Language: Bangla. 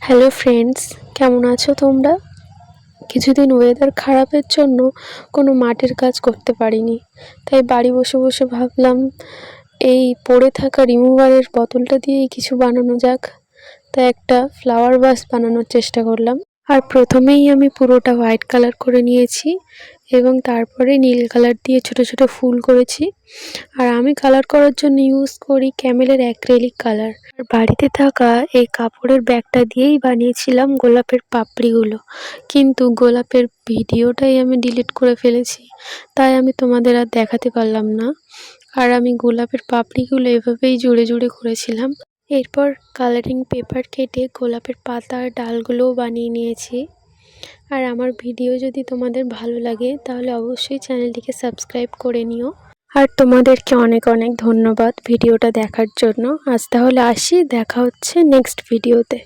হ্যালো ফ্রেন্ডস, কেমন আছো তোমরা? কিছুদিন ওয়েদার খারাপের জন্য কোনো মাঠের কাজ করতে পারিনি, তাই বাড়ি বসে বসে ভাবলাম এই পড়ে থাকা রিমুভারের বোতলটা দিয়েই কিছু বানানো যাক। তাই একটা ফ্লাওয়ার ভাস বানানোর চেষ্টা করলাম। আর প্রথমেই আমি পুরোটা হোয়াইট কালার করে নিয়েছি এবং তারপরে নীল কালার দিয়ে ছোট ছোট ফুল করেছি। আর আমি কালার করার জন্য ইউজ করি ক্যামেলের অ্যাক্রিলিক কালার। আর বাড়িতে থাকা এই কাপড়ের ব্যাগটা দিয়েই বানিয়েছিলাম গোলাপের পাপড়িগুলো, কিন্তু গোলাপের ভিডিওটাই আমি ডিলিট করে ফেলেছি, তাই আমি তোমাদের আর দেখাতে পারলাম না। আর আমি গোলাপের পাপড়িগুলো এভাবেই জুড়ে জুড়ে করেছিলাম। এরপর কালারিং পেপার কেটে গোলাপের পাতা আর ডালগুলোও বানিয়ে নিয়েছি। আর আমার ভিডিও যদি তোমাদের ভালো লাগে তাহলে অবশ্যই চ্যানেলটিকে সাবস্ক্রাইব করে নিও। আর তোমাদেরকে অনেক অনেক ধন্যবাদ ভিডিওটা দেখার জন্য। আজ তাহলে আসি, দেখা হচ্ছে নেক্সট ভিডিওতে।